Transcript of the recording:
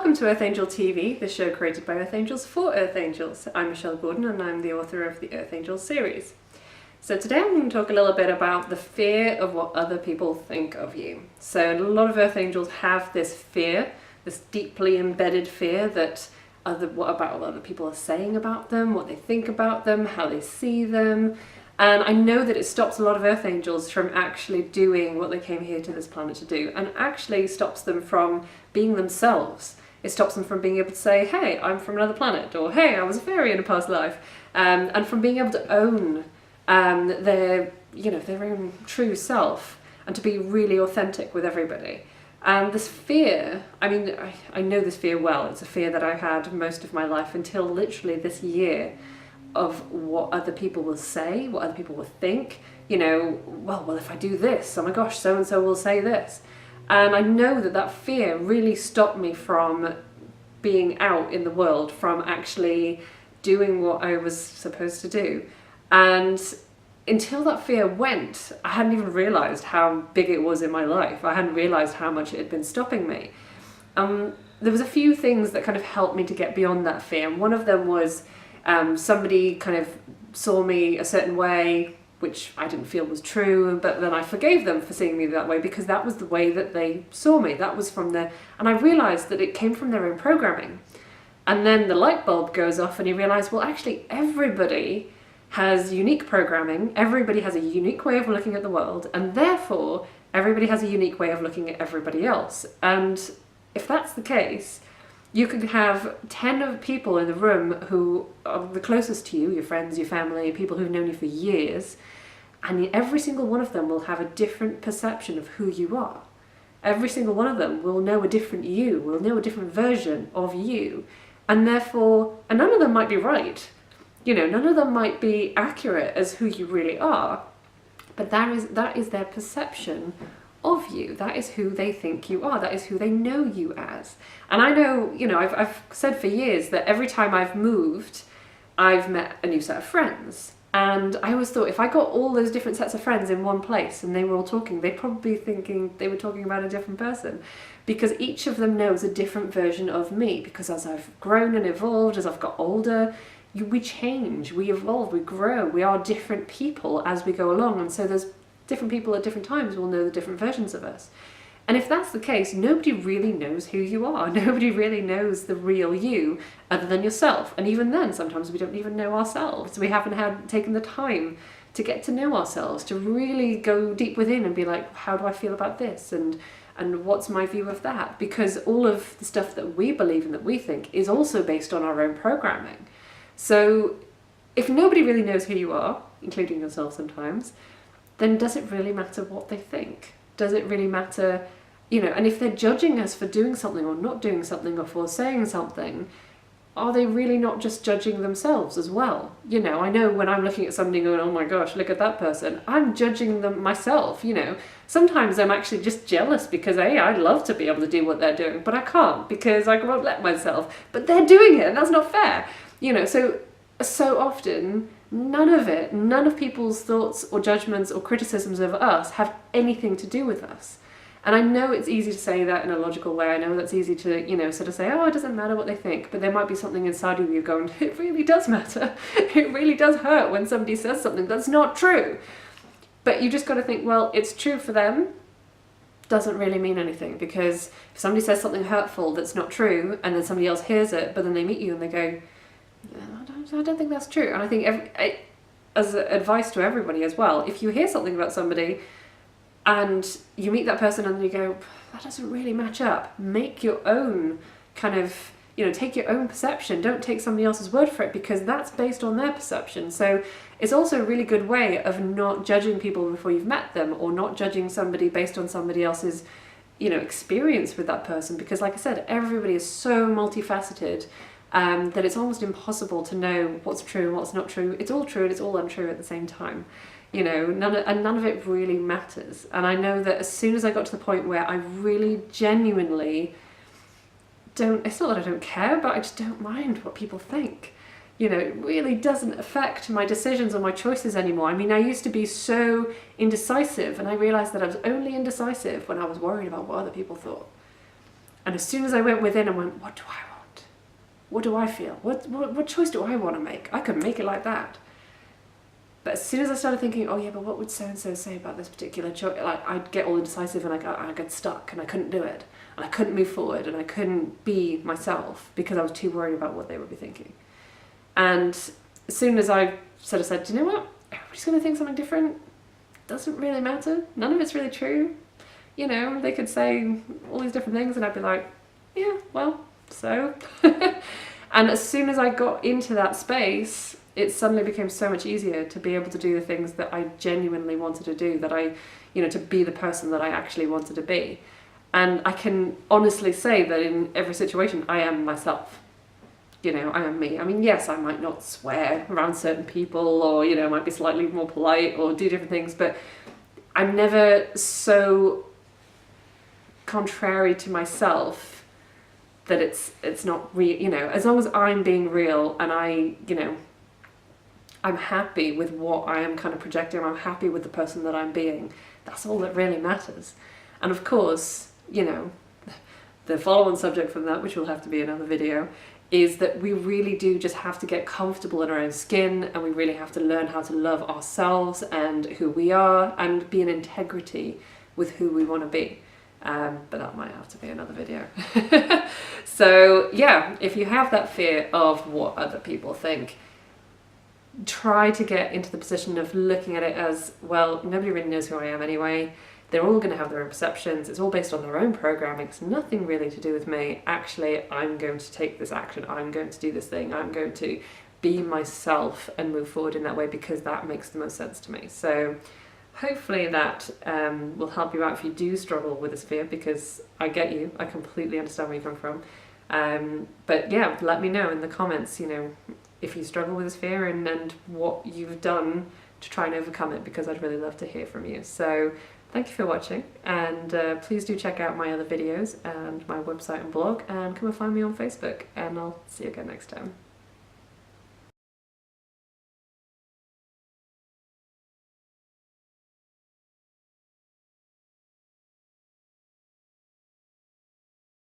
Welcome to Earth Angel TV, the show created by Earth Angels for Earth Angels. I'm Michelle Gordon and I'm the author of the Earth Angels series. So today I'm going to talk a little bit about the fear of what other people think of you. So a lot of Earth Angels have this fear, this deeply embedded fear that what other people are saying about them, what they think about them, how they see them. And I know that it stops a lot of Earth Angels from actually doing what they came here to this planet to do, and actually stops them from being themselves. It stops them from being able to say, hey, I'm from another planet, or hey, I was a fairy in a past life, and from being able to own their own true self, and to be really authentic with everybody. And this fear, I know this fear well. It's a fear that I've had most of my life until literally this year, of what other people will say, what other people will think. Well, if I do this, oh my gosh, so-and-so will say this. And I know that fear really stopped me from being out in the world, from actually doing what I was supposed to do. And until that fear went, I hadn't even realised how big it was in my life. I hadn't realised how much it had been stopping me. There was a few things that kind of helped me to get beyond that fear. And one of them was somebody kind of saw me a certain way, which I didn't feel was true, but then I forgave them for seeing me that way because that was the way that they saw me. That was from and I realised that it came from their own programming. And then the light bulb goes off and you realise, well, actually everybody has unique programming, everybody has a unique way of looking at the world, and therefore everybody has a unique way of looking at everybody else. And if that's the case, you could have 10 of people in the room who are the closest to you, your friends, your family, people who've known you for years, and every single one of them will have a different perception of who you are. Every single one of them will know a different you, will know a different version of you, and therefore, and none of them might be right. None of them might be accurate as who you really are, but that is their perception of you. That is who they think you are. That is who they know you as. And I know, I've said for years that every time I've moved, I've met a new set of friends. And I always thought if I got all those different sets of friends in one place and they were all talking, they'd probably be thinking they were talking about a different person, because each of them knows a different version of me. Because as I've grown and evolved, as I've got older, we change, we evolve, we grow, we are different people as we go along. And so there's different people at different times will know the different versions of us. And if that's the case, nobody really knows who you are. Nobody really knows the real you other than yourself. And even then, sometimes we don't even know ourselves. We haven't taken the time to get to know ourselves, to really go deep within and be like, how do I feel about this? And what's my view of that? Because all of the stuff that we believe and that we think is also based on our own programming. So if nobody really knows who you are, including yourself sometimes, then does it really matter what they think? Does it really matter, and if they're judging us for doing something or not doing something or for saying something, are they really not just judging themselves as well? I know when I'm looking at somebody going, oh my gosh, look at that person, I'm judging them myself, Sometimes I'm actually just jealous because, hey, I'd love to be able to do what they're doing, but I can't because I won't let myself. But they're doing it and that's not fair. So often, none of people's thoughts or judgments or criticisms of us have anything to do with us. And I know it's easy to say that in a logical way. I know that's easy to, sort of say, oh, it doesn't matter what they think. But there might be something inside of you going, it really does matter. It really does hurt when somebody says something that's not true. But you just got to think, well, it's true for them. Doesn't really mean anything. Because if somebody says something hurtful that's not true, and then somebody else hears it, but then they meet you and they go, I don't think that's true. And I think as advice to everybody as well, if you hear something about somebody and you meet that person and you go, that doesn't really match up, make your own kind of, take your own perception. Don't take somebody else's word for it, because that's based on their perception. So it's also a really good way of not judging people before you've met them, or not judging somebody based on somebody else's experience with that person. Because like I said, everybody is so multifaceted that it's almost impossible to know what's true and what's not true. It's all true and it's all untrue at the same time. None of it really matters. And I know that as soon as I got to the point where I really genuinely it's not that I don't care, but I just don't mind what people think. It really doesn't affect my decisions or my choices anymore. I used to be so indecisive, and I realised that I was only indecisive when I was worried about what other people thought. And as soon as I went within and went, what do I want? What do I feel? What choice do I want to make? I couldn't make it like that. But as soon as I started thinking, oh yeah, but what would so-and-so say about this particular choice? Like, I'd get all indecisive and I'd get stuck and I couldn't do it. And I couldn't move forward and I couldn't be myself because I was too worried about what they would be thinking. And as soon as I sort of said, do you know what? Everybody's going to think something different. Doesn't really matter. None of it's really true. You know, they could say all these different things and I'd be like, yeah, well, so. And as soon as I got into that space, it suddenly became so much easier to be able to do the things that I genuinely wanted to do, that I, you know, to be the person that I actually wanted to be. And I can honestly say that in every situation, I am myself. You know, I am me. I mean, yes, I might not swear around certain people, or, you know, might be slightly more polite or do different things, but I'm never so contrary to myself that it's not real. You know, as long as I'm being real and I, you know, I'm happy with what I am kind of projecting, I'm happy with the person that I'm being, that's all that really matters. And of course, you know, the follow-on subject from that, which will have to be another video, is that we really do just have to get comfortable in our own skin, and we really have to learn how to love ourselves and who we are and be in integrity with who we want to be. But that might have to be another video. So yeah, if you have that fear of what other people think, try to get into the position of looking at it as, well, nobody really knows who I am anyway. They're all going to have their own perceptions. It's all based on their own programming. It's nothing really to do with me. Actually, I'm going to take this action. I'm going to do this thing. I'm going to be myself and move forward in that way because that makes the most sense to me. So hopefully that will help you out if you do struggle with this fear, because I get you. I completely understand where you come from. But yeah, let me know in the comments, you know, if you struggle with this fear and what you've done to try and overcome it, because I'd really love to hear from you. So thank you for watching, and please do check out my other videos and my website and blog, and come and find me on Facebook, and I'll see you again next time.